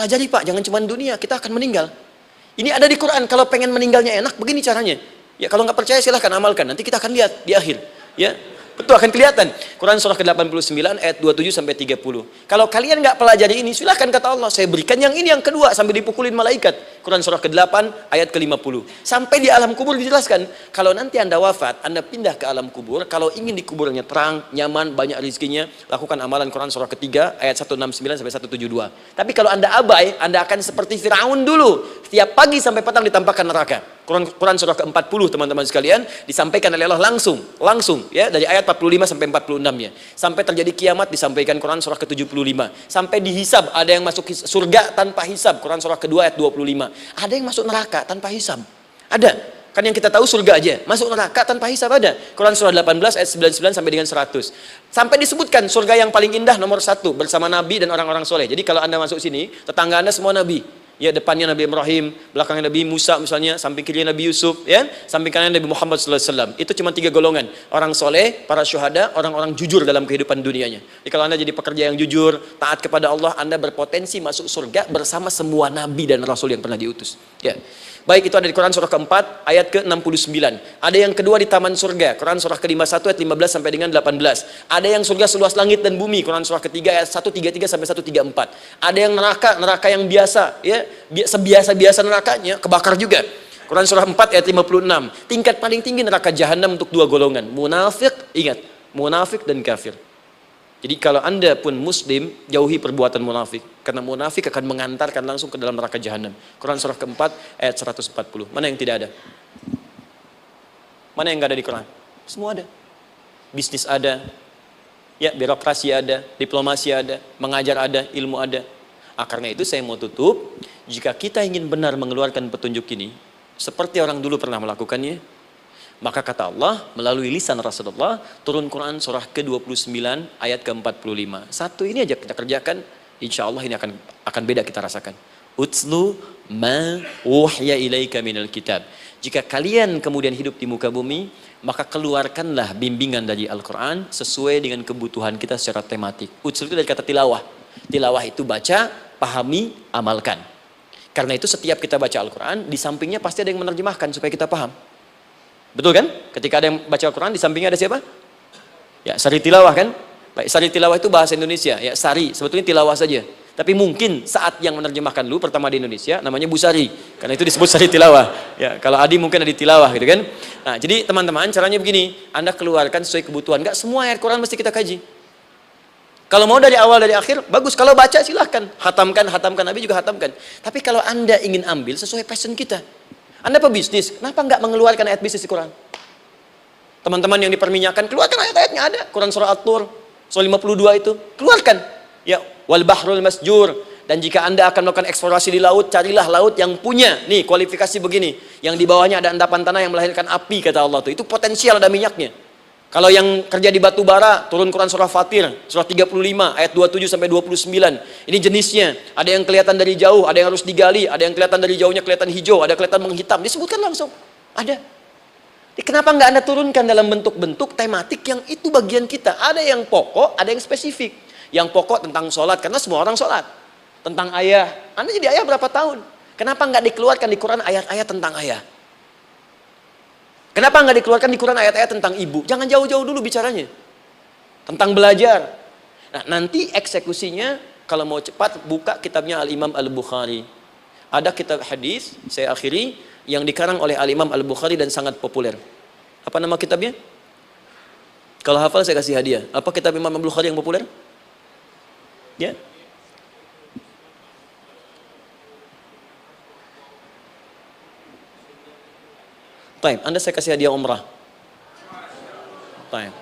Pelajari Pak, jangan cuma dunia, kita akan meninggal. Ini ada di Quran, kalau pengen meninggalnya enak, begini caranya. Ya kalau nggak percaya silahkan amalkan, nanti kita akan lihat di akhir. Ya, betul akan kelihatan. Quran surah ke-89 ayat 27 sampai 30. Kalau kalian nggak pelajari ini, silahkan kata Allah, saya berikan yang ini yang kedua sambil dipukulin malaikat. Quran surah ke-8 ayat ke-50. Sampai di alam kubur dijelaskan, kalau nanti Anda wafat, Anda pindah ke alam kubur, kalau ingin di kuburnya terang, nyaman, banyak rezekinya, lakukan amalan Quran surah ketiga ayat 169 sampai 172. Tapi kalau Anda abai, Anda akan seperti Firaun dulu. Setiap pagi sampai petang ditampakkan neraka. Quran surah ke-40 teman-teman sekalian disampaikan oleh Allah langsung ya dari ayat 45 sampai 46 ya. Sampai terjadi kiamat disampaikan Quran surah ke-75. Sampai dihisab, ada yang masuk surga tanpa hisab, Quran surah kedua ayat 25. Ada yang masuk neraka tanpa hisab. Ada. Kan yang kita tahu surga aja, masuk neraka tanpa hisab ada. Quran surah 18 ayat 99 sampai dengan 100. Sampai disebutkan surga yang paling indah nomor 1 bersama Nabi dan orang-orang soleh. Jadi kalau Anda masuk sini, tetangga Anda semua Nabi. Ya, depannya Nabi Ibrahim, belakangnya Nabi Musa misalnya, samping kirinya Nabi Yusuf, ya, samping kanan Nabi Muhammad SAW. Itu cuma 3 golongan, orang soleh, para syuhada, orang-orang jujur dalam kehidupan dunianya. Jadi kalau Anda jadi pekerja yang jujur, taat kepada Allah, Anda berpotensi masuk surga bersama semua Nabi dan Rasul yang pernah diutus. Ya. Baik, itu ada di Quran surah keempat ayat ke-69. Ada yang kedua di taman surga, Quran surah ke-51 ayat 15 sampai dengan 18. Ada yang surga seluas langit dan bumi, Quran surah ketiga ayat 133 sampai 134. Ada yang neraka yang biasa, ya, sebiasa-biasa nerakanya kebakar juga. Quran surah 4 ayat 56. Tingkat paling tinggi neraka jahanam untuk 2 golongan, munafik, ingat, munafik dan kafir. Jadi kalau Anda pun muslim, jauhi perbuatan munafik. Karena munafik akan mengantarkan langsung ke dalam neraka jahanam. Quran surah keempat ayat 140. Mana yang tidak ada? Mana yang nggak ada di Quran? Semua ada. Bisnis ada, ya, birokrasi ada, diplomasi ada, mengajar ada, ilmu ada. Karena itu saya mau tutup, jika kita ingin benar mengeluarkan petunjuk ini, seperti orang dulu pernah melakukannya, maka kata Allah melalui lisan Rasulullah turun Quran surah ke-29 ayat ke-45. Satu ini aja kita kerjakan, insya Allah ini akan beda kita rasakan. Utslu ma uhya ilaika minal kitab. Jika kalian kemudian hidup di muka bumi, maka keluarkanlah bimbingan dari Al-Quran sesuai dengan kebutuhan kita secara tematik. Utslu itu dari kata tilawah. Tilawah itu baca, pahami, amalkan. Karena itu setiap kita baca Al-Quran, di sampingnya pasti ada yang menerjemahkan supaya kita paham. Betul kan? Ketika ada yang baca Al-Quran, di sampingnya ada siapa? Ya, sari tilawah kan? Baik, sari tilawah itu bahasa Indonesia. Ya, sari, sebetulnya tilawah saja. Tapi mungkin saat yang menerjemahkan dulu pertama di Indonesia, namanya Bu Sari. Karena itu disebut sari tilawah. Ya, kalau Adi mungkin ada di tilawah gitu kan? Nah, jadi teman-teman, caranya begini. Anda keluarkan sesuai kebutuhan. Enggak semua ayat Quran mesti kita kaji. Kalau mau dari awal dari akhir, bagus. Kalau baca silahkan. Hatamkan, Nabi juga hatamkan. Tapi kalau Anda ingin ambil sesuai passion kita. Anda pebisnis, kenapa nggak mengeluarkan ayat bisnis di Quran? Teman-teman yang diperminyakan, keluarkan ayat-ayatnya ada. Quran surah At-Tur, surah 52 itu, keluarkan. Ya, wal bahrul masjur. Dan jika Anda akan melakukan eksplorasi di laut, carilah laut yang punya, nih kualifikasi begini. Yang di bawahnya ada endapan tanah yang melahirkan api, kata Allah tuh. Itu potensial ada minyaknya. Kalau yang kerja di batu bara, turun Quran surah Fatir, surah 35, ayat 27 sampai 29. Ini jenisnya. Ada yang kelihatan dari jauh, ada yang harus digali, ada yang kelihatan dari jauhnya kelihatan hijau, ada kelihatan menghitam. Disebutkan langsung. Ada. Kenapa nggak Anda turunkan dalam bentuk-bentuk tematik yang itu bagian kita? Ada yang pokok, ada yang spesifik. Yang pokok tentang sholat, karena semua orang sholat. Tentang ayah. Anda jadi ayah berapa tahun? Kenapa nggak dikeluarkan di Quran ayat-ayat tentang ayah? Kenapa nggak dikeluarkan di Quran ayat-ayat tentang ibu? Jangan jauh-jauh dulu bicaranya. Tentang belajar. Nah, nanti eksekusinya, kalau mau cepat, buka kitabnya Al-Imam Al-Bukhari. Ada kitab hadis, saya akhiri, yang dikarang oleh Al-Imam Al-Bukhari dan sangat populer. Apa nama kitabnya? Kalau hafal saya kasih hadiah. Apa kitab Imam Al-Bukhari yang populer? Ya. Baik, Anda saya kasih hadiah umrah. Baik.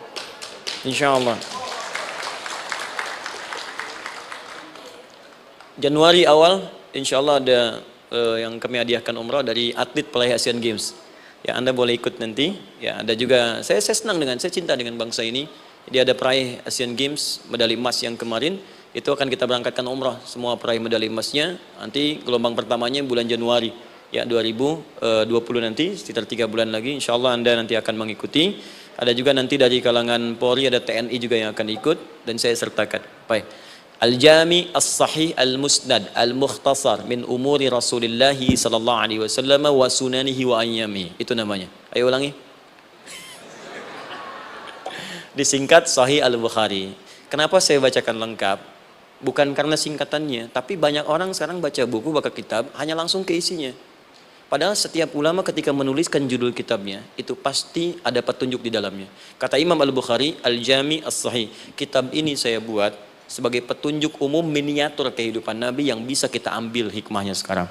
Insyaallah. Januari awal, insyaallah ada yang kami hadiahkan umrah dari atlet peraih Asian Games. Ya, Anda boleh ikut nanti. Ya, ada juga saya senang saya cinta dengan bangsa ini. Jadi ada peraih Asian Games medali emas yang kemarin, itu akan kita berangkatkan umrah semua peraih medali emasnya. Nanti gelombang pertamanya bulan Januari. Ya, 2020 nanti, sekitar 3 bulan lagi, insya Allah Anda nanti akan mengikuti. Ada juga nanti dari kalangan Polri, ada TNI juga yang akan ikut, dan saya sertakan. Baik. Al-Jami As-Sahih Al-Musnad Al-Mukhtasar min umuri Rasulillah sallallahu alaihi wasallam wa sunanihi wa ayyami. Itu namanya. Ayo ulangi. Disingkat Sahih Al-Bukhari. Kenapa saya bacakan lengkap? Bukan karena singkatannya, tapi banyak orang sekarang baca buku, baca kitab hanya langsung ke isinya. Padahal setiap ulama ketika menuliskan judul kitabnya, itu pasti ada petunjuk di dalamnya. Kata Imam Al-Bukhari, Al-Jami As-Sahih, kitab ini saya buat sebagai petunjuk umum miniatur kehidupan Nabi yang bisa kita ambil hikmahnya sekarang.